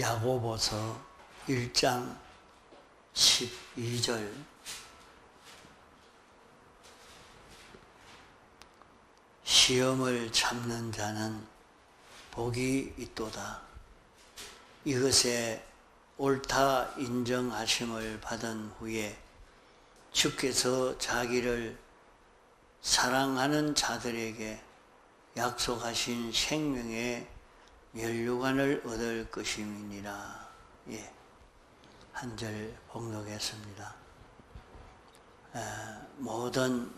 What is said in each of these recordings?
야고보서 1장 12절 시험을 참는 자는 복이 있도다. 이것에 옳다 인정하심을 받은 후에 주께서 자기를 사랑하는 자들에게 약속하신 생명의 면류관을 얻을 것임이니라. 한 절 봉독했습니다. 모든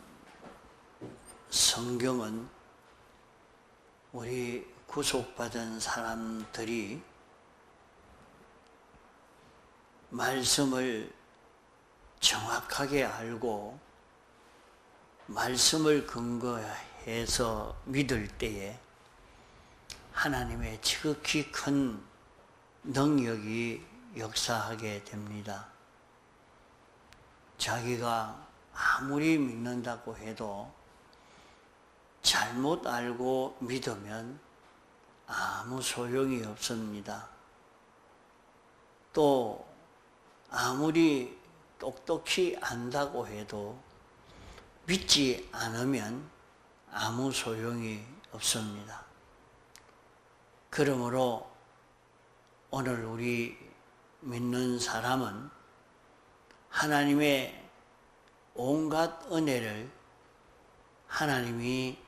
성경은 우리 구속받은 사람들이 말씀을 정확하게 알고 말씀을 근거해서 믿을 때에 하나님의 지극히 큰 능력이 역사하게 됩니다. 자기가 아무리 믿는다고 해도 잘못 알고 믿으면 아무 소용이 없습니다. 또 아무리 똑똑히 안다고 해도 믿지 않으면 아무 소용이 없습니다. 그러므로 오늘 우리 믿는 사람은 하나님의 온갖 은혜를 하나님이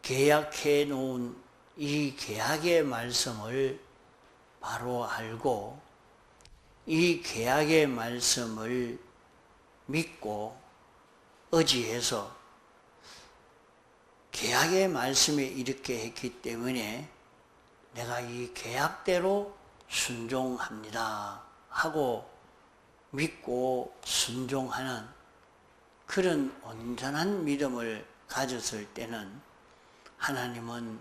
계약해 놓은 이 계약의 말씀을 바로 알고 이 계약의 말씀을 믿고 의지해서 계약의 말씀이 이렇게 했기 때문에 내가 이 계약대로 순종합니다 하고 믿고 순종하는 그런 온전한 믿음을 가졌을 때는 하나님은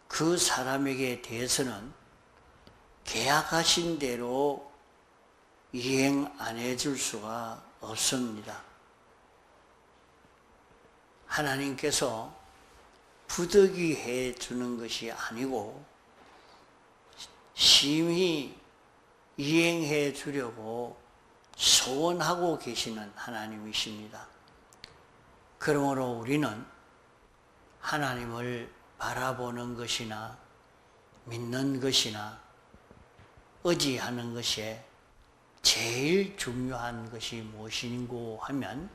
그 사람에게 대해서는 계약하신 대로 이행 안 해줄 수가 없습니다. 하나님께서 부득이 해 주는 것이 아니고 심히 이행해 주려고 소원하고 계시는 하나님이십니다. 그러므로 우리는 하나님을 바라보는 것이나 믿는 것이나 의지하는 것에 제일 중요한 것이 무엇인고 하면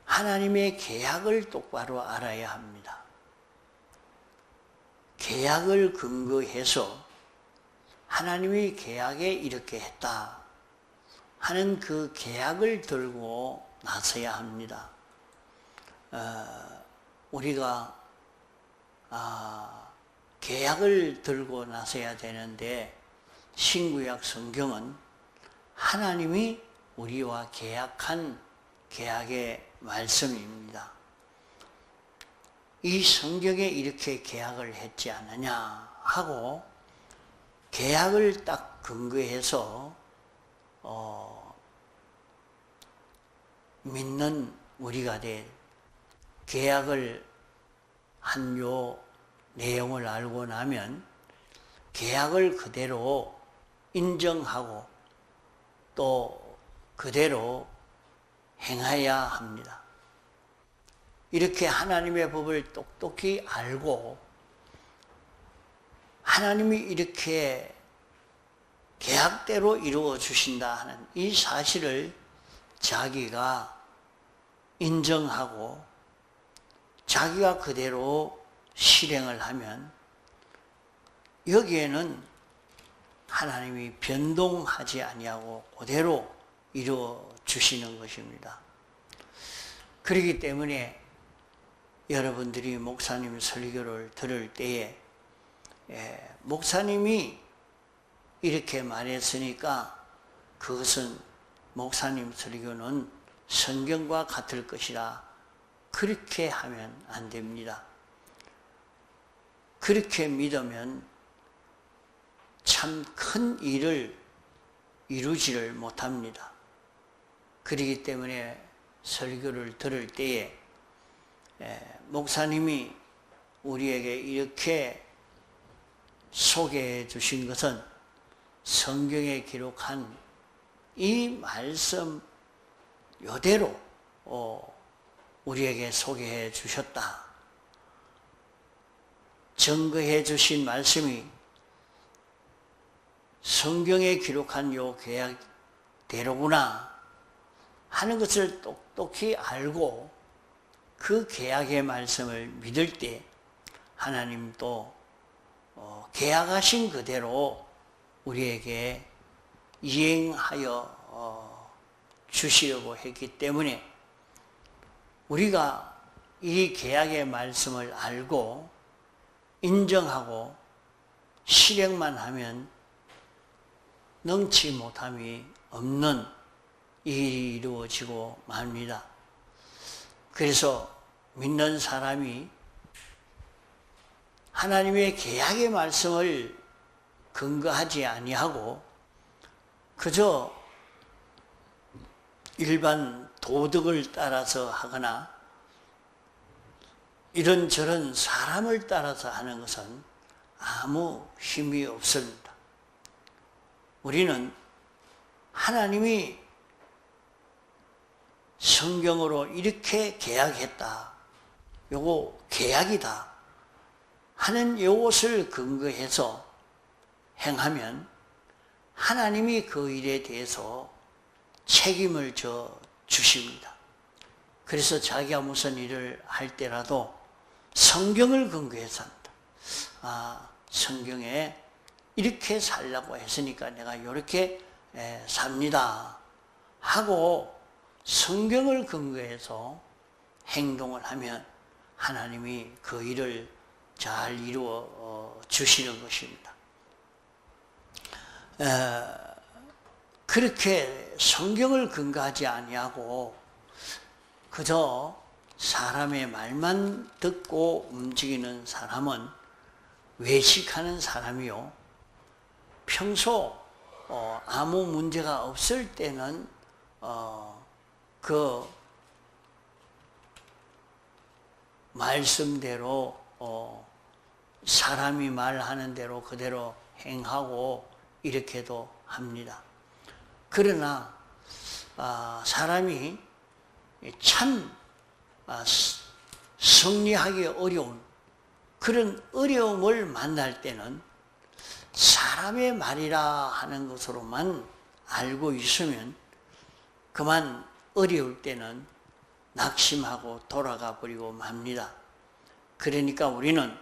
하나님의 계약을 똑바로 알아야 합니다. 계약을 근거해서 하나님이 계약에 이렇게 했다 하는 그 계약을 들고 나서야 합니다. 우리가 계약을 들고 나서야 되는데 신구약 성경은 하나님이 우리와 계약한 계약의 말씀입니다. 이 성경에 이렇게 계약을 했지 않느냐 하고 계약을 딱 근거해서 믿는 우리가 돼 계약을 한 요 내용을 알고 나면 계약을 그대로 인정하고 또 그대로 행해야 합니다. 이렇게 하나님의 법을 똑똑히 알고 하나님이 이렇게 계약대로 이루어 주신다 하는 이 사실을 자기가 인정하고 자기가 그대로 실행을 하면 여기에는 하나님이 변동하지 아니하고 그대로 이루어 주시는 것입니다. 그렇기 때문에 여러분들이 목사님 설교를 들을 때에 목사님이 이렇게 말했으니까 그것은 목사님 설교는 성경과 같을 것이라 그렇게 하면 안 됩니다. 그렇게 믿으면 참 큰 일을 이루지를 못합니다. 그렇기 때문에 설교를 들을 때에 목사님이 우리에게 이렇게 소개해 주신 것은 성경에 기록한 이 말씀 이대로 우리에게 소개해 주셨다. 증거해 주신 말씀이 성경에 기록한 요 계약대로구나 하는 것을 똑똑히 알고 그 계약의 말씀을 믿을 때 하나님도 계약하신 그대로 우리에게 이행하여 주시려고 했기 때문에 우리가 이 계약의 말씀을 알고 인정하고 실행만 하면 능치 못함이 없는 일이 이루어지고 맙니다. 그래서 믿는 사람이 하나님의 계약의 말씀을 근거하지 아니하고 그저 일반 도덕을 따라서 하거나 이런저런 사람을 따라서 하는 것은 아무 힘이 없습니다. 우리는 하나님이 성경으로 이렇게 계약했다. 요거 계약이다. 하는 이것을 근거해서 행하면 하나님이 그 일에 대해서 책임을 져 주십니다. 그래서 자기가 무슨 일을 할 때라도 성경을 근거해서 한다. 성경에 이렇게 살라고 했으니까 내가 이렇게 삽니다. 하고 성경을 근거해서 행동을 하면 하나님이 그 일을 잘 이루어 주시는 것입니다. 그렇게 성경을 근거하지 아니하고 그저 사람의 말만 듣고 움직이는 사람은 외식하는 사람이요. 평소 아무 문제가 없을 때는 그 말씀대로 사람이 말하는 대로 그대로 행하고 이렇게도 합니다. 그러나 사람이 참 승리하기 어려운 그런 어려움을 만날 때는 사람의 말이라 하는 것으로만 알고 있으면 그만 어려울 때는 낙심하고 돌아가 버리고 맙니다. 그러니까 우리는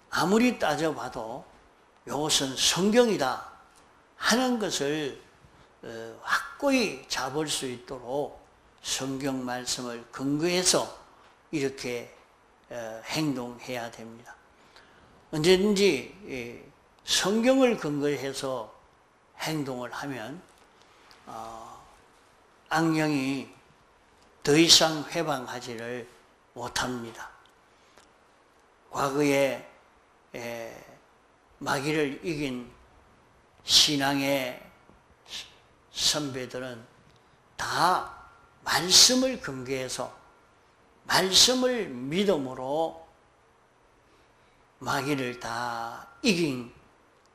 아무리 따져봐도 이것은 성경이다 하는 것을 확고히 잡을 수 있도록 성경 말씀을 근거해서 이렇게 행동해야 됩니다. 언제든지 성경을 근거해서 행동을 하면 악령이 더 이상 회방하지를 못합니다. 과거에 마귀를 이긴 신앙의 선배들은 다 말씀을 근거해서 말씀을 믿음으로 마귀를 다 이긴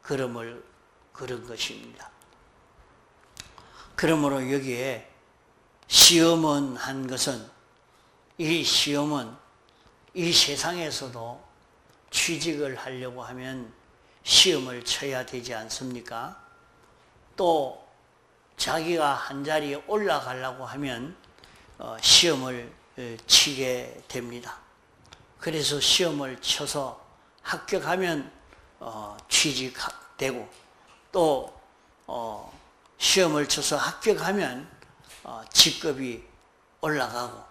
그런 것입니다. 그러므로 여기에 시험은 한 것은 이 시험은 이 세상에서도 취직을 하려고 하면 시험을 쳐야 되지 않습니까? 또 자기가 한 자리에 올라가려고 하면 시험을 치게 됩니다. 그래서 시험을 쳐서 합격하면 취직되고 또 시험을 쳐서 합격하면 직급이 올라가고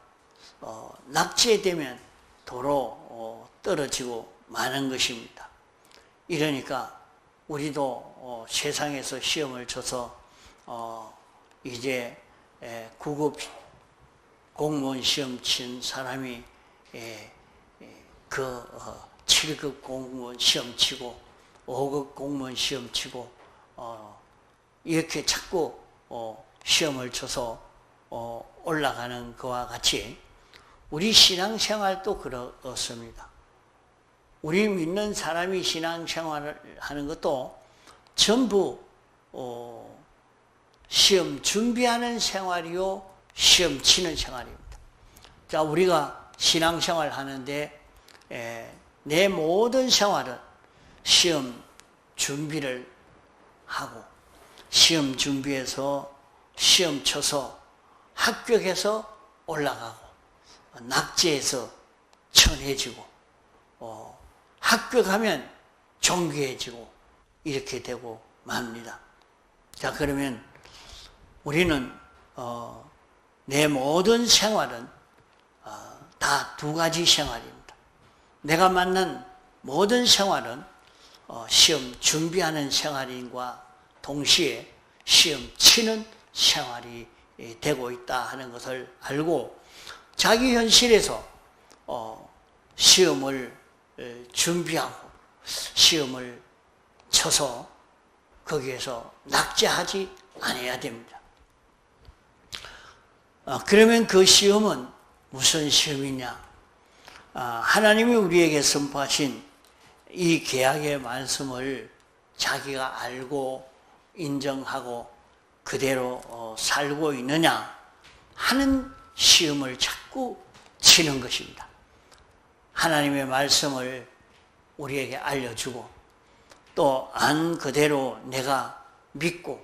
낙제되면 도로 떨어지고 마는 것입니다. 이러니까 우리도 세상에서 시험을 쳐서 이제 9급 공무원 시험 친 사람이 7급 공무원 시험 치고 5급 공무원 시험 치고 이렇게 자꾸 시험을 쳐서 올라가는 것과 같이 우리 신앙생활도 그렇습니다. 우리 믿는 사람이 신앙생활을 하는 것도 전부 시험 준비하는 생활이요, 시험 치는 생활입니다. 자, 우리가 신앙생활 하는데 내 모든 생활은 시험 준비를 하고, 시험 준비해서 시험 쳐서 합격해서 올라가고, 낙제해서 천해지고, 합격하면 존귀해지고, 이렇게 되고 맙니다. 자, 그러면 우리는 내 모든 생활은 다 두 가지 생활입니다. 내가 만난 모든 생활은 시험 준비하는 생활인과 동시에 시험 치는 생활이 되고 있다 하는 것을 알고, 자기 현실에서 시험을 준비하고 시험을 쳐서 거기에서 낙제하지 않아야 됩니다. 그러면 그 시험은 무슨 시험이냐? 하나님이 우리에게 선포하신 이 계약의 말씀을 자기가 알고 인정하고 그대로 살고 있느냐 하는 시험을 자꾸 치는 것입니다. 하나님의 말씀을 우리에게 알려주고 또 안 그대로 내가 믿고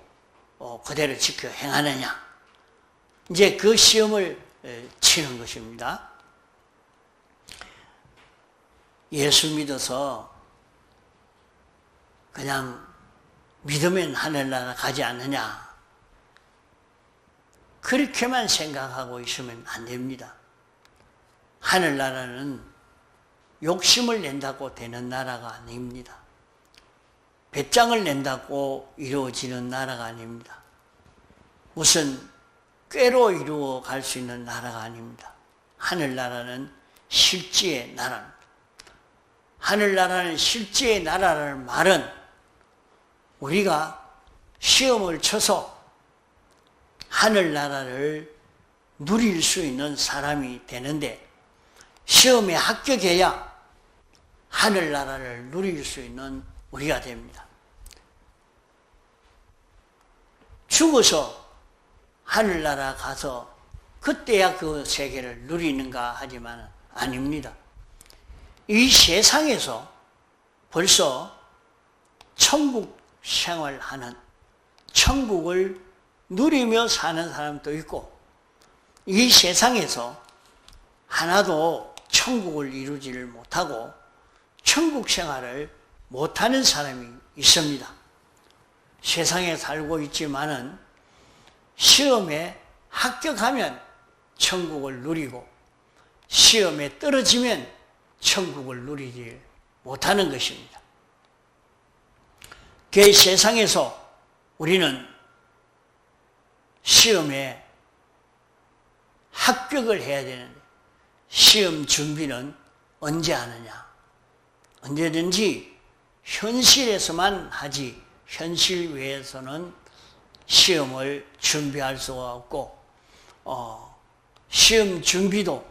그대로 지켜 행하느냐, 이제 그 시험을 치는 것입니다. 예수 믿어서 그냥 믿으면 하늘나라 가지 않느냐, 그렇게만 생각하고 있으면 안 됩니다. 하늘나라는 욕심을 낸다고 되는 나라가 아닙니다. 배짱을 낸다고 이루어지는 나라가 아닙니다. 무슨 꾀로 이루어 갈 수 있는 나라가 아닙니다. 하늘나라는 실제의 나라입니다. 하늘나라는 실제의 나라라는 말은 우리가 시험을 쳐서 하늘나라를 누릴 수 있는 사람이 되는데, 시험에 합격해야 하늘나라를 누릴 수 있는 우리가 됩니다. 죽어서 하늘나라 가서 그때야 그 세계를 누리는가 하지만 아닙니다. 이 세상에서 벌써 천국 생활하는, 천국을 누리며 사는 사람도 있고, 이 세상에서 하나도 천국을 이루지를 못하고 천국 생활을 못하는 사람이 있습니다. 세상에 살고 있지만은 시험에 합격하면 천국을 누리고 시험에 떨어지면 천국을 누리지 못하는 것입니다. 그 세상에서 우리는 시험에 합격을 해야 되는데, 시험 준비는 언제 하느냐? 언제든지 현실에서만 하지, 현실 외에서는 시험을 준비할 수가 없고, 시험 준비도,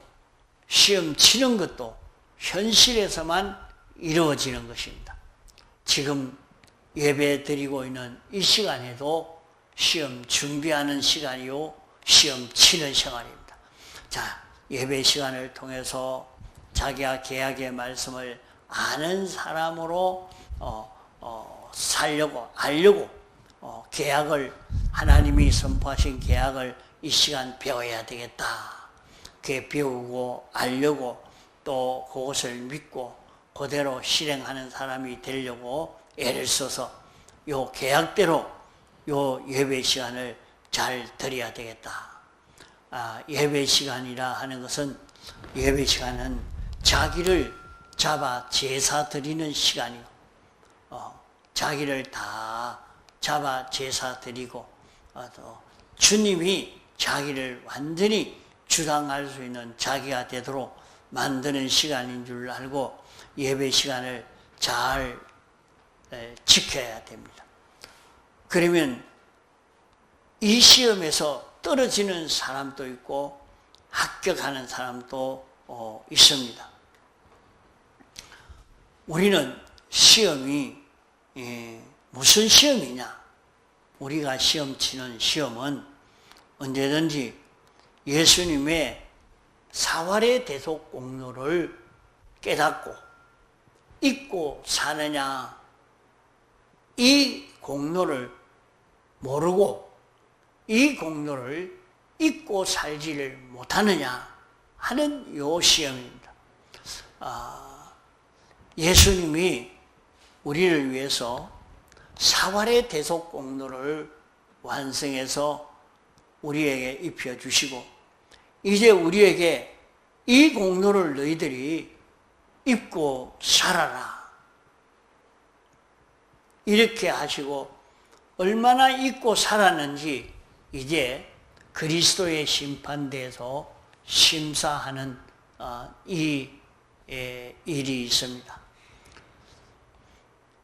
시험 치는 것도 현실에서만 이루어지는 것입니다. 지금 예배 드리고 있는 이 시간에도 시험 준비하는 시간이요, 시험 치는 시간입니다. 자, 예배 시간을 통해서 자기가 계약의 말씀을 아는 사람으로 살려고, 알려고, 계약을, 하나님이 선포하신 계약을 이 시간 배워야 되겠다. 그게 배우고 알려고 또 그것을 믿고 그대로 실행하는 사람이 되려고 애를 써서 요 계약대로 요 예배 시간을 잘 드려야 되겠다. 예배 시간이라 하는 것은, 예배 시간은 자기를 잡아 제사 드리는 시간이고, 자기를 다 잡아 제사 드리고, 주님이 자기를 완전히 주장할 수 있는 자기가 되도록 만드는 시간인 줄 알고 예배 시간을 잘 지켜야 됩니다. 그러면 이 시험에서 떨어지는 사람도 있고 합격하는 사람도 있습니다. 우리는 시험이 무슨 시험이냐? 우리가 시험 치는 시험은 언제든지 예수님의 사활의 대속 공로를 깨닫고 잊고 사느냐, 이 공로를 모르고 이 공로를 잊고 살지를 못하느냐 하는 요 시험입니다. 예수님이 우리를 위해서 사활의 대속 공로를 완성해서 우리에게 입혀주시고 이제 우리에게 이 공로를 너희들이 입고 살아라 이렇게 하시고 얼마나 입고 살았는지 이제 그리스도의 심판대에서 심사하는 이 일이 있습니다.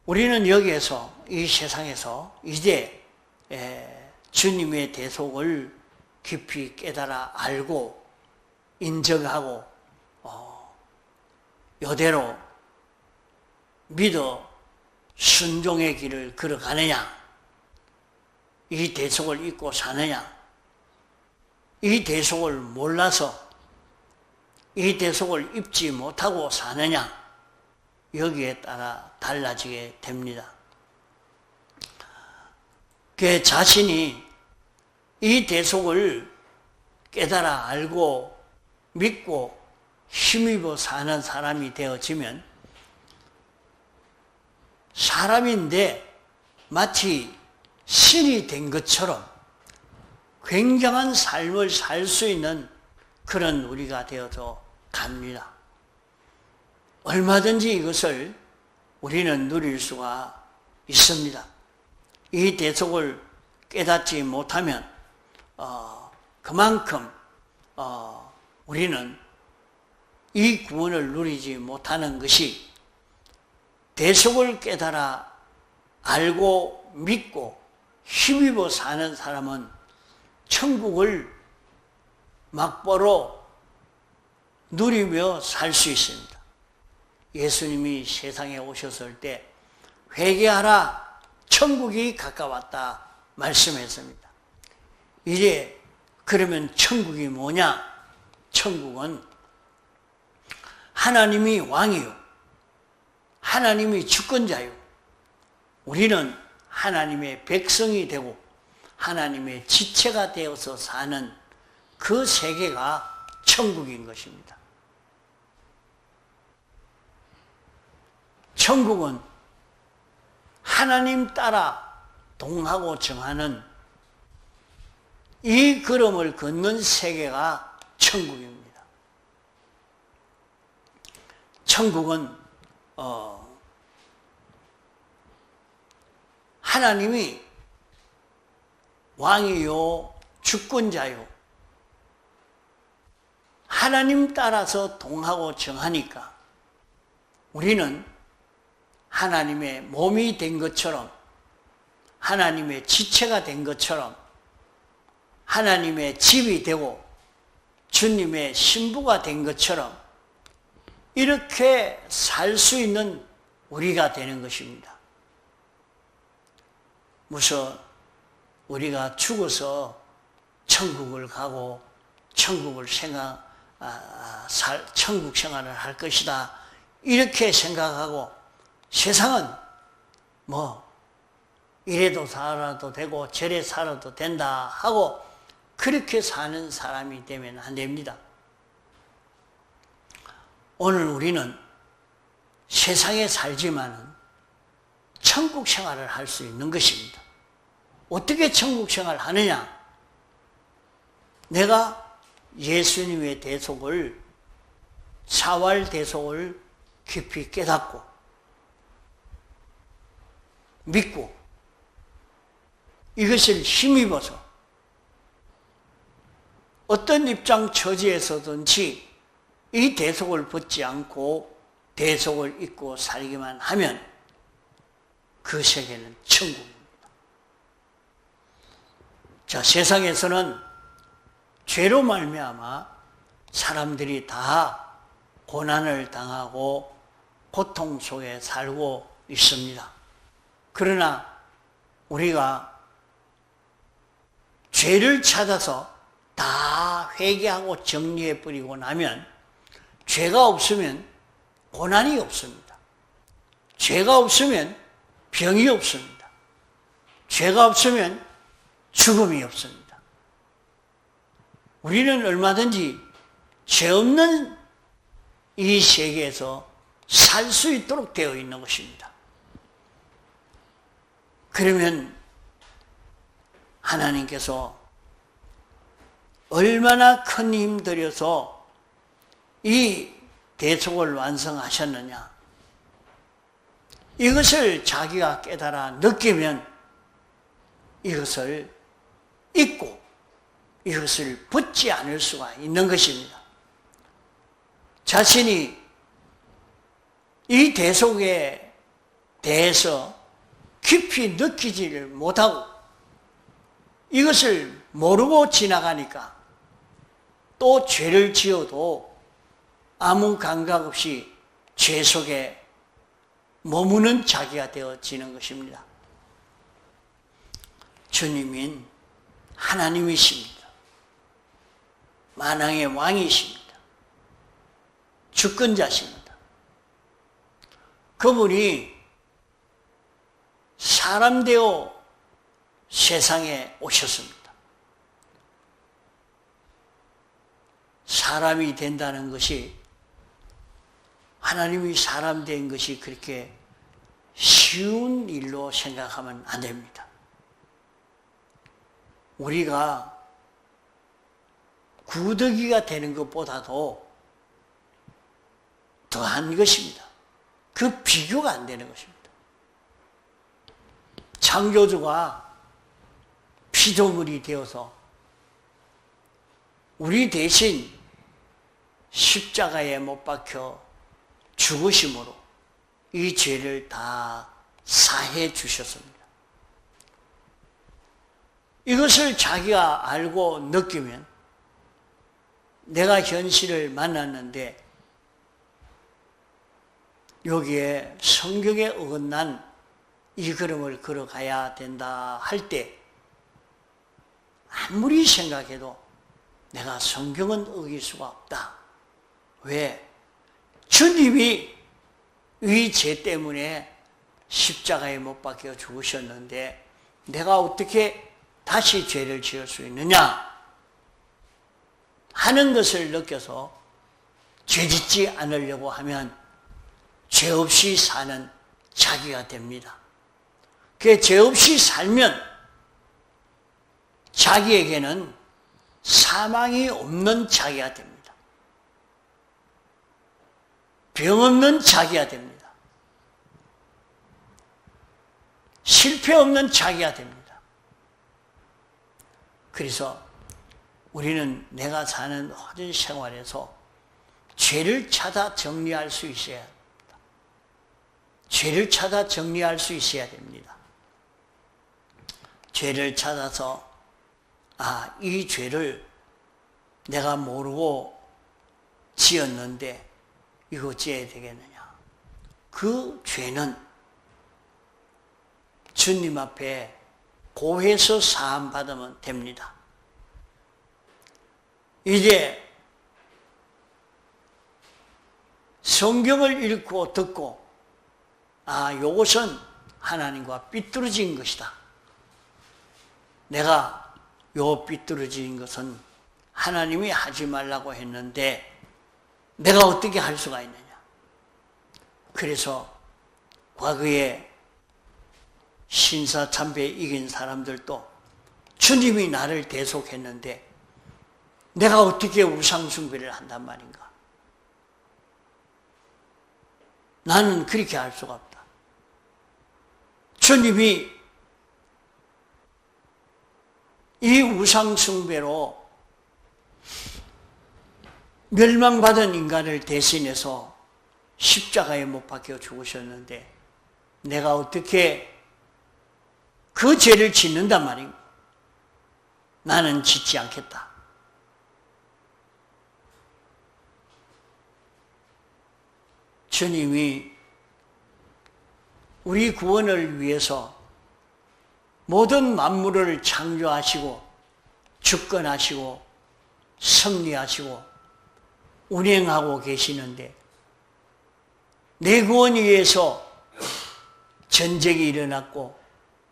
우리는 여기에서 이 세상에서 이제 주님의 대속을 깊이 깨달아 알고 인정하고 이대로 믿어 순종의 길을 걸어가느냐, 이 대속을 잊고 사느냐, 이 대속을 몰라서 이 대속을 입지 못하고 사느냐, 여기에 따라 달라지게 됩니다. 그 자신이 이 대속을 깨달아 알고 믿고 힘입어 사는 사람이 되어지면 사람인데 마치 신이 된 것처럼 굉장한 삶을 살 수 있는 그런 우리가 되어서 갑니다. 얼마든지 이것을 우리는 누릴 수가 있습니다. 이 대속을 깨닫지 못하면 그만큼 우리는 이 구원을 누리지 못하는 것이 대속을 깨달아 알고 믿고 힘입어 사는 사람은 천국을 막보로 누리며 살 수 있습니다. 예수님이 세상에 오셨을 때 회개하라 천국이 가까웠다 말씀했습니다. 이제 그러면 천국이 뭐냐? 천국은 하나님이 왕이요 하나님이 주권자요 우리는 하나님의 백성이 되고 하나님의 지체가 되어서 사는 그 세계가 천국인 것입니다. 천국은 하나님 따라 동하고 정하는 이 걸음을 걷는 세계가 천국입니다. 천국은 하나님이 왕이요 주권자요 하나님 따라서 동하고 정하니까 우리는 하나님의 몸이 된 것처럼 하나님의 지체가 된 것처럼 하나님의 집이 되고 주님의 신부가 된 것처럼 이렇게 살 수 있는 우리가 되는 것입니다. 무슨 우리가 죽어서 천국을 가고 천국 생활을 할 것이다 이렇게 생각하고 세상은 뭐 이래도 살아도 되고 저래 살아도 된다 하고 그렇게 사는 사람이 되면 안 됩니다. 오늘 우리는 세상에 살지만은 천국 생활을 할 수 있는 것입니다. 어떻게 천국 생활을 하느냐? 내가 예수님의 대속을 사활 대속을 깊이 깨닫고 믿고 이것을 힘입어서 어떤 입장 처지에서든지 이 대속을 벗지 않고 대속을 잊고 살기만 하면 그 세계는 천국입니다. 자, 세상에서는 죄로 말미암아 사람들이 다 고난을 당하고 고통 속에 살고 있습니다. 그러나 우리가 죄를 찾아서 다 회개하고 정리해버리고 나면 죄가 없으면 고난이 없습니다. 죄가 없으면 병이 없습니다. 죄가 없으면 죽음이 없습니다. 우리는 얼마든지 죄 없는 이 세계에서 살 수 있도록 되어 있는 것입니다. 그러면 하나님께서 얼마나 큰 힘 들여서 이 대속을 완성하셨느냐. 이것을 자기가 깨달아 느끼면 이것을 잊고 이것을 붙지 않을 수가 있는 것입니다. 자신이 이 대속에 대해서 깊이 느끼지를 못하고 이것을 모르고 지나가니까 또 죄를 지어도 아무 감각 없이 죄 속에 머무는 자기가 되어지는 것입니다. 주님인 하나님이십니다. 만왕의 왕이십니다. 주권자십니다. 그분이 사람 되어 세상에 오셨습니다. 사람이 된다는 것이, 하나님이 사람 된 것이 그렇게 쉬운 일로 생각하면 안 됩니다. 우리가 구더기가 되는 것보다도 더한 것입니다. 그 비교가 안 되는 것입니다. 창조주가 피조물이 되어서 우리 대신 십자가에 못 박혀 죽으심으로 이 죄를 다 사해 주셨습니다. 이것을 자기가 알고 느끼면 내가 현실을 만났는데 여기에 성경에 어긋난 이 걸음을 걸어가야 된다 할 때 아무리 생각해도 내가 성경은 어길 수가 없다. 왜? 주님이 이 죄 때문에 십자가에 못 박혀 죽으셨는데 내가 어떻게 다시 죄를 지을 수 있느냐 하는 것을 느껴서 죄 짓지 않으려고 하면 죄 없이 사는 자기가 됩니다. 그 죄 없이 살면 자기에게는 사망이 없는 자기가 됩니다. 병 없는 자기가 됩니다. 실패 없는 자기가 됩니다. 그래서 우리는 내가 사는 모든 생활에서 죄를 찾아 정리할 수 있어야 합니다. 죄를 찾아 정리할 수 있어야 됩니다. 죄를 찾아서 이 죄를 내가 모르고 지었는데 이거 지어야 되겠느냐. 그 죄는 주님 앞에 고해서 사함 받으면 됩니다. 이제 성경을 읽고 듣고 이것은 하나님과 삐뚤어진 것이다. 내가 요 삐뚤어진 것은 하나님이 하지 말라고 했는데 내가 어떻게 할 수가 있느냐. 그래서 과거에 신사참배에 이긴 사람들도 주님이 나를 대속했는데 내가 어떻게 우상숭배를 한단 말인가. 나는 그렇게 할 수가 없다. 주님이 이 우상숭배로 멸망받은 인간을 대신해서 십자가에 못 박혀 죽으셨는데 내가 어떻게 그 죄를 짓는단 말인가. 나는 짓지 않겠다. 주님이 우리 구원을 위해서 모든 만물을 창조하시고 주권하시고 섭리하시고 운행하고 계시는데 내 구원 위해서 전쟁이 일어났고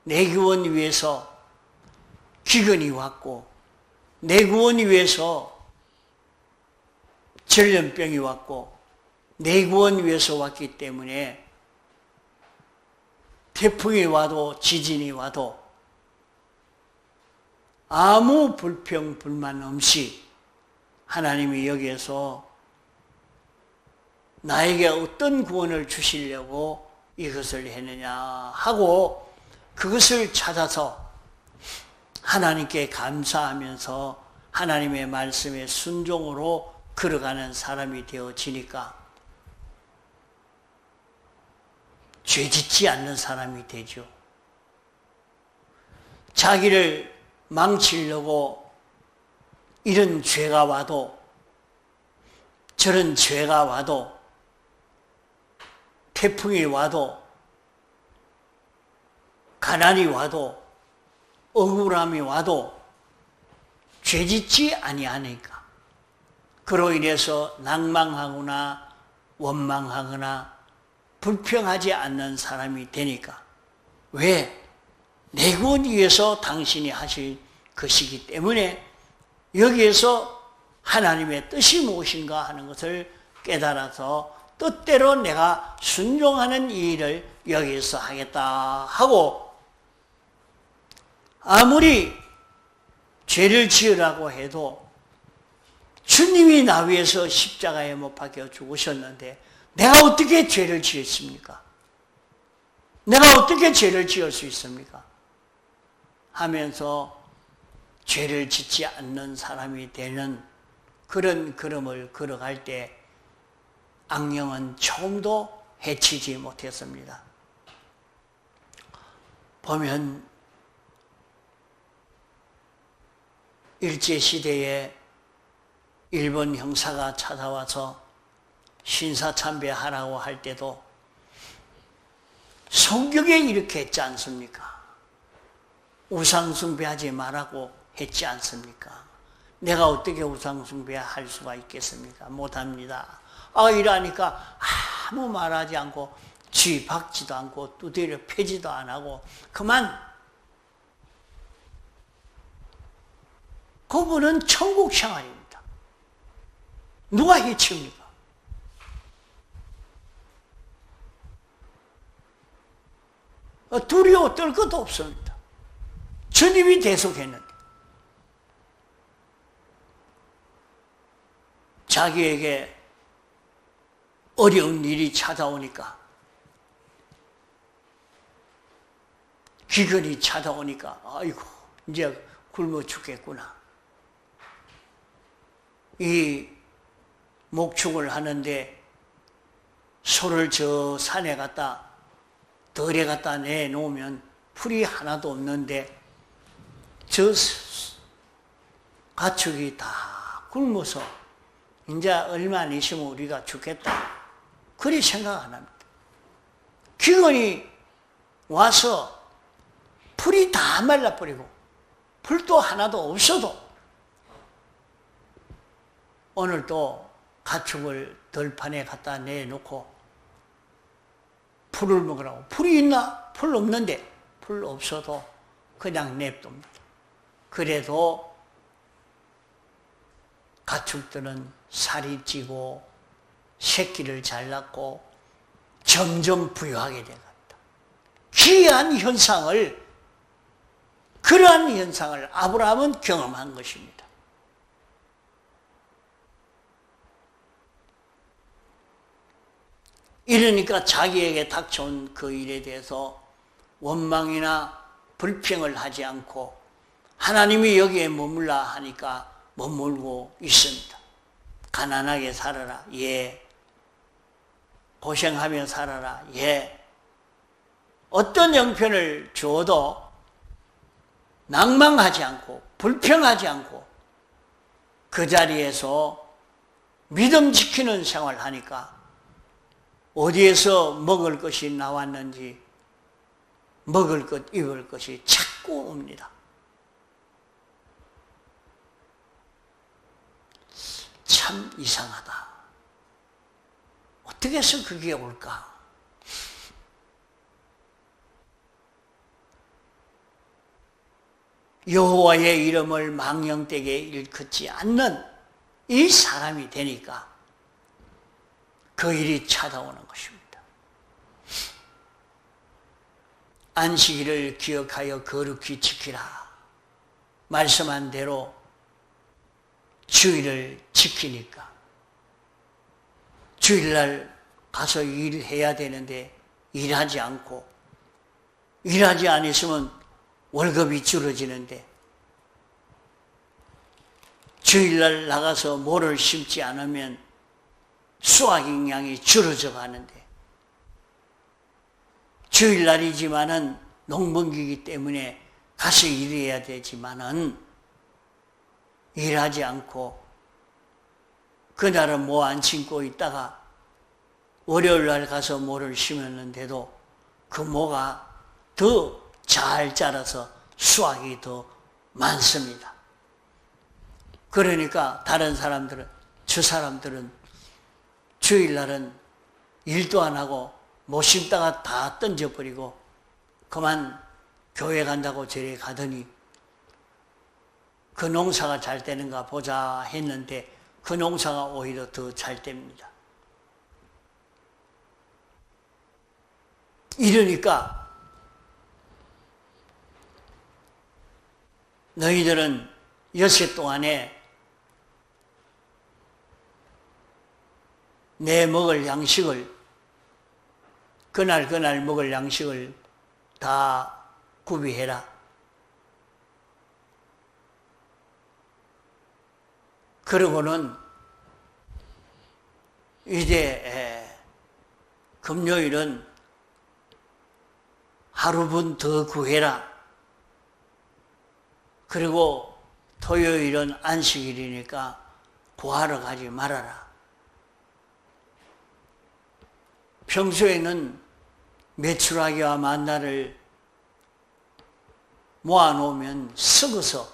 내 구원 위해서 기근이 왔고 내 구원 위해서 전염병이 왔고 내 구원 위해서 왔기 때문에 태풍이 와도 지진이 와도 아무 불평 불만 없이 하나님이 여기에서 나에게 어떤 구원을 주시려고 이것을 했느냐 하고 그것을 찾아서 하나님께 감사하면서 하나님의 말씀에 순종으로 걸어가는 사람이 되어지니까 죄짓지 않는 사람이 되죠. 자기를 망치려고 이런 죄가 와도 저런 죄가 와도 태풍이 와도 가난이 와도 억울함이 와도 죄짓지 아니하니까 그로 인해서 낭망하거나 원망하거나 불평하지 않는 사람이 되니까 왜? 내 구원 위해서 당신이 하실 것이기 때문에 여기에서 하나님의 뜻이 무엇인가 하는 것을 깨달아서 뜻대로 내가 순종하는 이 일을 여기에서 하겠다 하고 아무리 죄를 지으라고 해도 주님이 나 위해서 십자가에 못 박혀 죽으셨는데 내가 어떻게 죄를 지었습니까? 내가 어떻게 죄를 지을 수 있습니까? 하면서 죄를 짓지 않는 사람이 되는 그런 걸음을 걸어갈 때 악령은 처음도 해치지 못했습니다. 보면 일제시대에 일본 형사가 찾아와서 신사참배하라고 할 때도 성경에 이렇게 했지 않습니까? 우상숭배하지 말라고 했지 않습니까? 내가 어떻게 우상숭배할 수가 있겠습니까? 못합니다. 이러니까 아무 말하지 않고 쥐 박지도 않고 두드려 패지도 안 하고 그만. 그분은 천국 생활입니다. 누가 해칩니까? 두려워 떨 것도 없습니다. 주님이 대속했는데 자기에게 어려운 일이 찾아오니까 기근이 찾아오니까 아이고 이제 굶어 죽겠구나. 이 목축을 하는데 소를 저 산에 갖다 덜에 갖다 내놓으면 풀이 하나도 없는데 저 가축이 다 굶어서 이제 얼마 안 있으면 우리가 죽겠다. 그리 생각 안 합니다. 기근이 와서 풀이 다 말라버리고 풀도 하나도 없어도 오늘 또 가축을 들판에 갖다 내놓고 풀을 먹으라고. 풀이 있나? 풀 없는데 풀 없어도 그냥 냅둡니다. 그래도 가축들은 살이 찌고 새끼를 잘 낳고 점점 부유하게 돼갑니다. 기이한 현상을, 그러한 현상을 아브라함은 경험한 것입니다. 이러니까 자기에게 닥쳐온 그 일에 대해서 원망이나 불평을 하지 않고 하나님이 여기에 머물라 하니까 머물고 있습니다. 가난하게 살아라. 예. 고생하며 살아라. 예. 어떤 형편을 주어도 낭망하지 않고 불평하지 않고 그 자리에서 믿음 지키는 생활을 하니까 어디에서 먹을 것이 나왔는지 먹을 것, 입을 것이 자꾸 옵니다. 참 이상하다. 어떻게 해서 그게 올까? 여호와의 이름을 망령되게 일컫지 않는 이 사람이 되니까 그 일이 찾아오는 것입니다. 안식일을 기억하여 거룩히 지키라. 말씀한 대로 주일을 지키니까 주일날 가서 일해야 되는데 일하지 않고, 일하지 않으시면 월급이 줄어지는데, 주일날 나가서 모를 심지 않으면 수확량이 줄어져 가는데, 주일날이지만은 농번기이기 때문에 가서 일해야 되지만은 일하지 않고 그날은 뭐 안 심고 있다가 월요일날 가서 모를 심었는데도 그 모가 더 잘 자라서 수확이 더 많습니다. 그러니까 다른 사람들은, 저 사람들은 주일날은 일도 안 하고 못 심다가 다 던져버리고 그만 교회 간다고 저리 가더니 그 농사가 잘 되는가 보자 했는데 그 농사가 오히려 더 잘 됩니다. 이러니까 너희들은 여섯 동안에 내 먹을 양식을, 그날 먹을 양식을 다 구비해라. 그러고는 이제 금요일은 하루분 더 구해라. 그리고 토요일은 안식일이니까 구하러 가지 말아라. 평소에는 메추라기와 만나를 모아놓으면 썩어서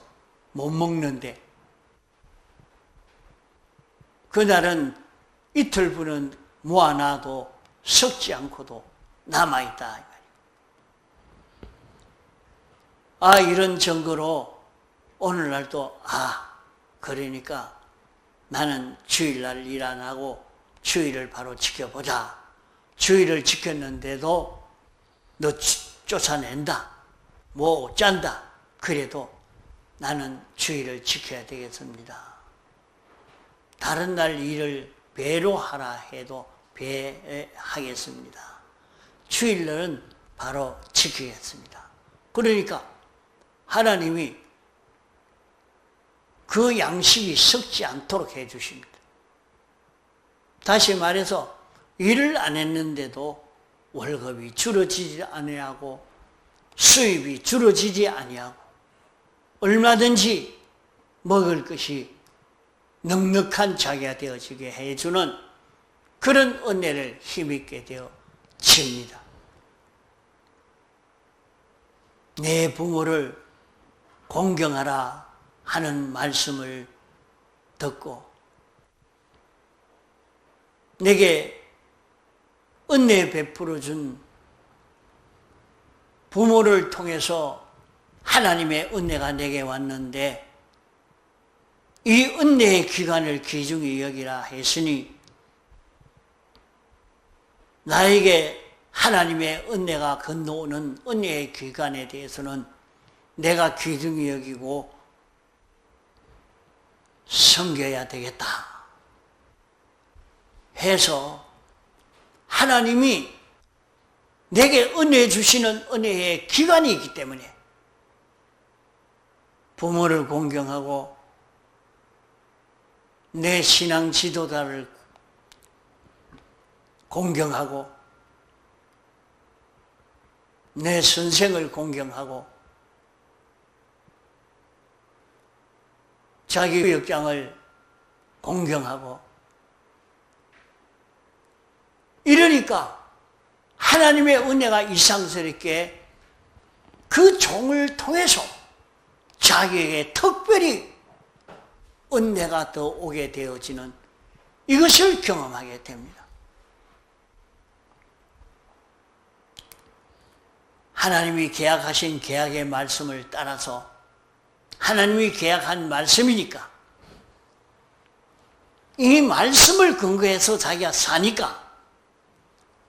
못 먹는데 그날은 이틀분은 모아놔도 썩지 않고도 남아있다. 이런 증거로 오늘날도 그러니까 나는 주일날 일 안 하고 주일을 바로 지켜보자. 주일을 지켰는데도 너 쫓아낸다. 뭐 짠다. 그래도 나는 주일을 지켜야 되겠습니다. 다른 날 일을 배로 하라 해도 배하겠습니다. 주일날은 바로 지키겠습니다. 그러니까 하나님이 그 양식이 썩지 않도록 해 주십니다. 다시 말해서 일을 안 했는데도 월급이 줄어지지 아니하고 수입이 줄어지지 아니하고 얼마든지 먹을 것이 넉넉한 자기가 되어지게 해주는 그런 은혜를 힘있게 되어집니다. 내 부모를 공경하라 하는 말씀을 듣고 내게 은혜 베풀어 준 부모를 통해서 하나님의 은혜가 내게 왔는데 이 은혜의 기간을 귀중히 여기라 했으니 나에게 하나님의 은혜가 건너오는 은혜의 기간에 대해서는 내가 귀중히 여기고 섬겨야 되겠다 해서 하나님이 내게 은혜 주시는 은혜의 기간이 있기 때문에 부모를 공경하고 내 신앙 지도자를 공경하고 내 선생을 공경하고 자기 교육장을 공경하고 이러니까 하나님의 은혜가 이상스럽게 그 종을 통해서 자기에게 특별히 은혜가 더 오게 되어지는 이것을 경험하게 됩니다. 하나님이 계약하신 계약의 말씀을 따라서 하나님이 계약한 말씀이니까 이 말씀을 근거해서 자기가 사니까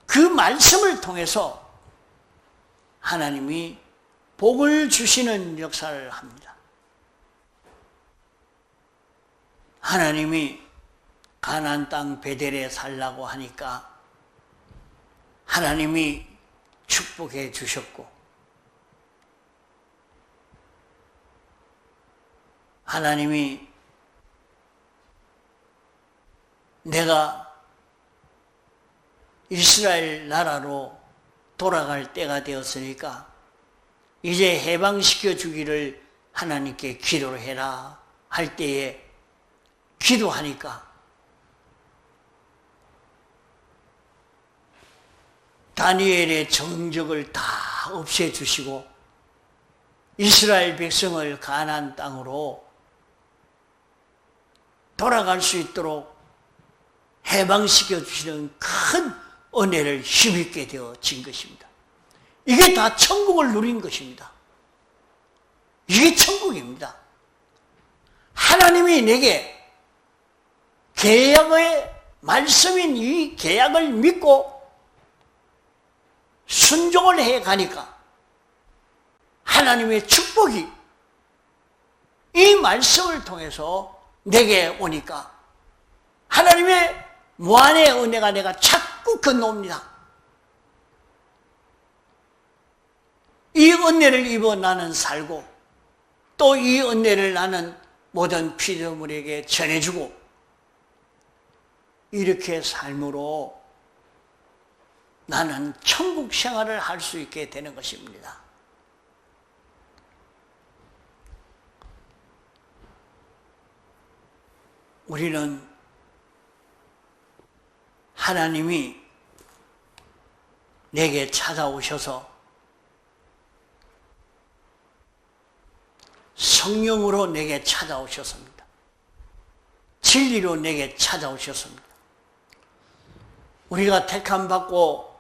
그 말씀을 통해서 하나님이 복을 주시는 역사를 합니다. 하나님이 가나안 땅 베델에 살라고 하니까 하나님이 축복해 주셨고 하나님이 내가 이스라엘 나라로 돌아갈 때가 되었으니까 이제 해방시켜 주기를 하나님께 기도를 해라 할 때에 기도하니까 다니엘의 정적을 다 없애주시고 이스라엘 백성을 가나안 땅으로 돌아갈 수 있도록 해방시켜 주시는 큰 은혜를 힘입게 되어진 것입니다. 이게 다 천국을 누린 것입니다. 이게 천국입니다. 하나님이 내게 계약의 말씀인 이 계약을 믿고 순종을 해 가니까 하나님의 축복이 이 말씀을 통해서 내게 오니까 하나님의 무한의 은혜가 내가 자꾸 건너옵니다. 이 은혜를 입어 나는 살고 또 이 은혜를 나는 모든 피조물에게 전해주고 이렇게 삶으로 나는 천국 생활을 할 수 있게 되는 것입니다. 우리는 하나님이 내게 찾아오셔서 성령으로 내게 찾아오셨습니다. 진리로 내게 찾아오셨습니다. 우리가 택함받고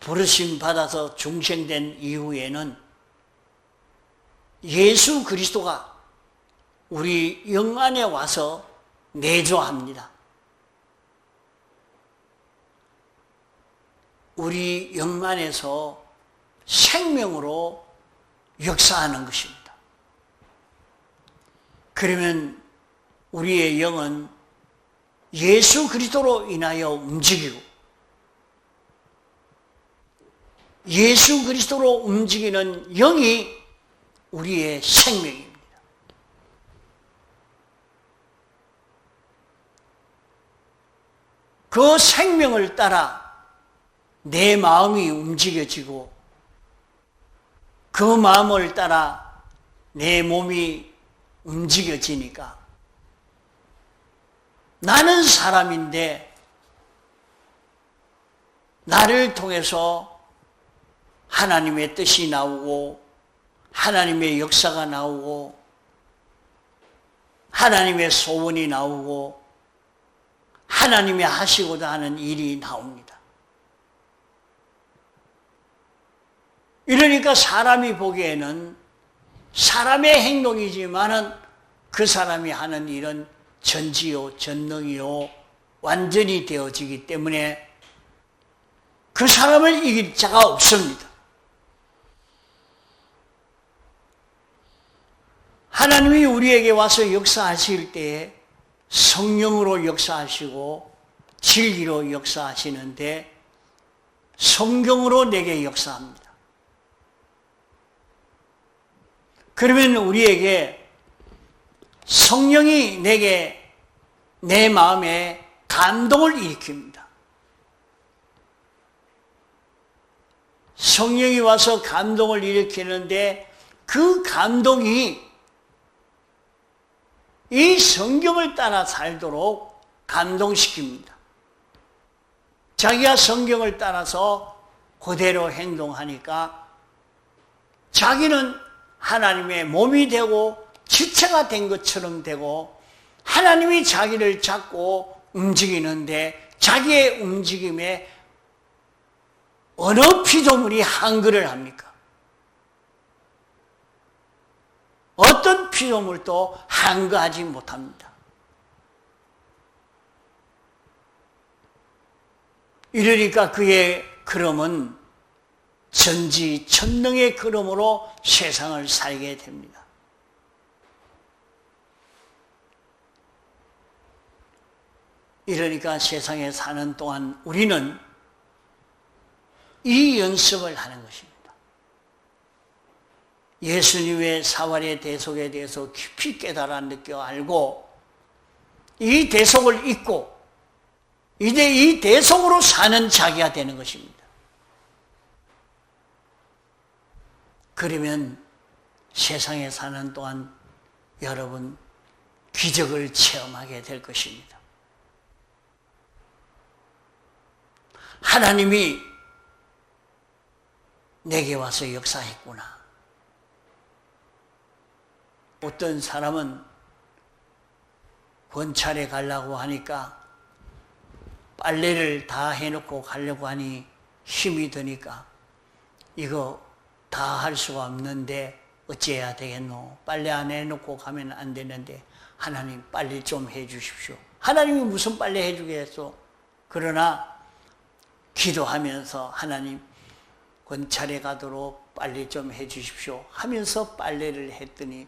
부르심 받아서 중생된 이후에는 예수 그리스도가 우리 영 안에 와서 내조합니다. 우리 영 안에서 생명으로 역사하는 것입니다. 그러면 우리의 영은 예수 그리스도로 인하여 움직이고 예수 그리스도로 움직이는 영이 우리의 생명입니다. 그 생명을 따라 내 마음이 움직여지고 그 마음을 따라 내 몸이 움직여지니까 나는 사람인데 나를 통해서 하나님의 뜻이 나오고 하나님의 역사가 나오고 하나님의 소원이 나오고 하나님이 하시고자 하는 일이 나옵니다. 이러니까 사람이 보기에는 사람의 행동이지만은 그 사람이 하는 일은 전지요, 전능이요, 완전히 되어지기 때문에 그 사람을 이길 자가 없습니다. 하나님이 우리에게 와서 역사하실 때에 성령으로 역사하시고 진리로 역사하시는데 성경으로 내게 역사합니다. 그러면 우리에게 성령이 내게 내 마음에 감동을 일으킵니다. 성령이 와서 감동을 일으키는데 그 감동이 이 성경을 따라 살도록 감동시킵니다. 자기가 성경을 따라서 그대로 행동하니까 자기는 하나님의 몸이 되고 지체가 된 것처럼 되고 하나님이 자기를 잡고 움직이는데 자기의 움직임에 어느 피조물이 한글을 합니까? 어떤 피조물도 한거하지 못합니다. 이러니까 그의 걸음은 전지전능의 걸음으로 세상을 살게 됩니다. 이러니까 세상에 사는 동안 우리는 이 연습을 하는 것입니다. 예수님의 사활의 대속에 대해서 깊이 깨달아 느껴 알고 이 대속을 잊고 이제 이 대속으로 사는 자기가 되는 것입니다. 그러면 세상에 사는 동안 여러분 기적을 체험하게 될 것입니다. 하나님이 내게 와서 역사했구나. 어떤 사람은 권찰에 가려고 하니까 빨래를 다 해놓고 가려고 하니 힘이 드니까 이거 다 할 수가 없는데 어찌해야 되겠노? 빨래 안 해놓고 가면 안 되는데 하나님 빨래 좀 해주십시오. 하나님이 무슨 빨래 해주겠소? 그러나 기도하면서 하나님 권찰에 가도록 빨래 좀 해주십시오 하면서 빨래를 했더니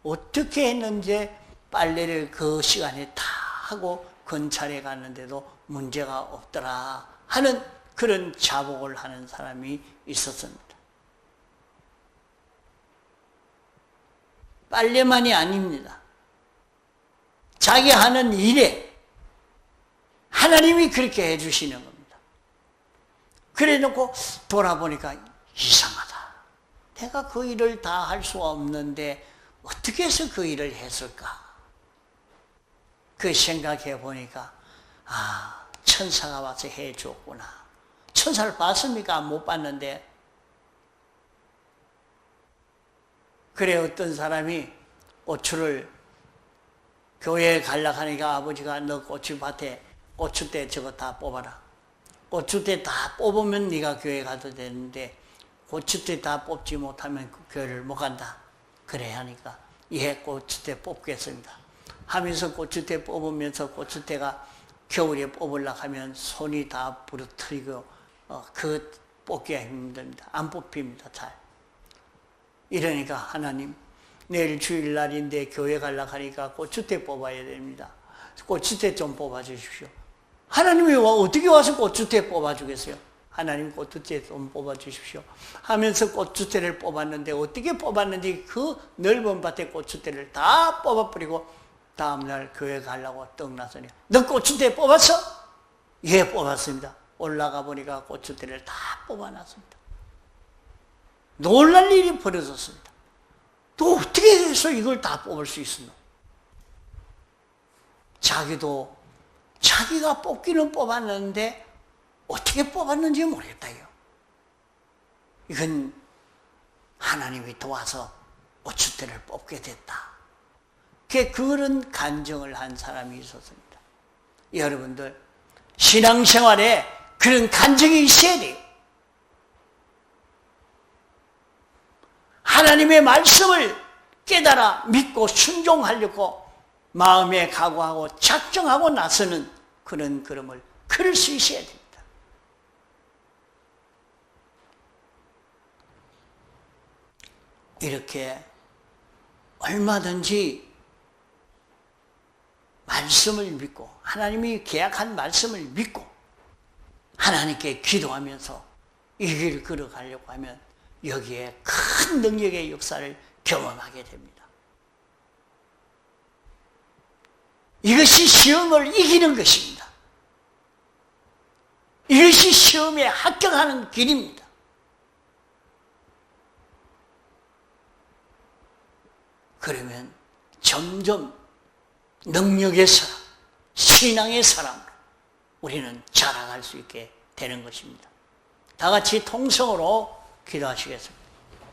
어떻게 했는지 빨래를 그 시간에 다 하고 권찰에 갔는데도 문제가 없더라 하는 그런 자복을 하는 사람이 있었습니다. 빨래만이 아닙니다. 자기 하는 일에 하나님이 그렇게 해주시는 겁니다. 그래 놓고 돌아보니까 이상하다. 내가 그 일을 다 할 수가 없는데 어떻게 해서 그 일을 했을까? 그 생각해 보니까 천사가 와서 해 줬구나. 천사를 봤습니까? 못 봤는데. 그래 어떤 사람이 고추를 교회에 가려고 하니까 아버지가 너 고추밭에 고추대 저거 다 뽑아라. 고추대 다 뽑으면 네가 교회 가도 되는데 고추대 다 뽑지 못하면 그 교회를 못 간다. 그래 하니까 예 고추대 뽑겠습니다 하면서 고추대 뽑으면서 고추대가 겨울에 뽑으려고 하면 손이 다 부러뜨리고 그 뽑기가 힘듭니다. 안 뽑힙니다. 잘. 이러니까 하나님 내일 주일날인데 교회 가려고 하니까 고추대 뽑아야 됩니다. 고추대 좀 뽑아주십시오. 하나님이 어떻게 와서 고추대 뽑아주겠어요? 하나님 고추대 좀 뽑아주십시오 하면서 고추대를 뽑았는데 어떻게 뽑았는지 그 넓은 밭에 고추대를 다 뽑아버리고 다음날 교회 가려고 떡나서니 너 고추대 뽑았어? 예 뽑았습니다. 올라가 보니까 고추대를 다 뽑아놨습니다. 놀랄 일이 벌어졌습니다. 또 어떻게 해서 이걸 다 뽑을 수 있었노? 자기도 자기가 뽑기는 뽑았는데 어떻게 뽑았는지 모르겠다요. 이건 하나님이 도와서 고추대를 뽑게 됐다. 그런 간증을 한 사람이 있었습니다. 여러분들 신앙생활에 그런 간증이 있어야 돼요. 하나님의 말씀을 깨달아 믿고 순종하려고 마음에 각오하고 작정하고 나서는 그런 걸음을 걸을 수 있어야 됩니다. 이렇게 얼마든지 말씀을 믿고 하나님이 계약한 말씀을 믿고 하나님께 기도하면서 이 길을 걸어가려고 하면 여기에 큰 능력의 역사를 경험하게 됩니다. 이것이 시험을 이기는 것입니다. 이것이 시험에 합격하는 길입니다. 그러면 점점 능력의 사람, 신앙의 사람으로 우리는 자라갈 수 있게 되는 것입니다. 다 같이 통성으로 기도하시겠습니다.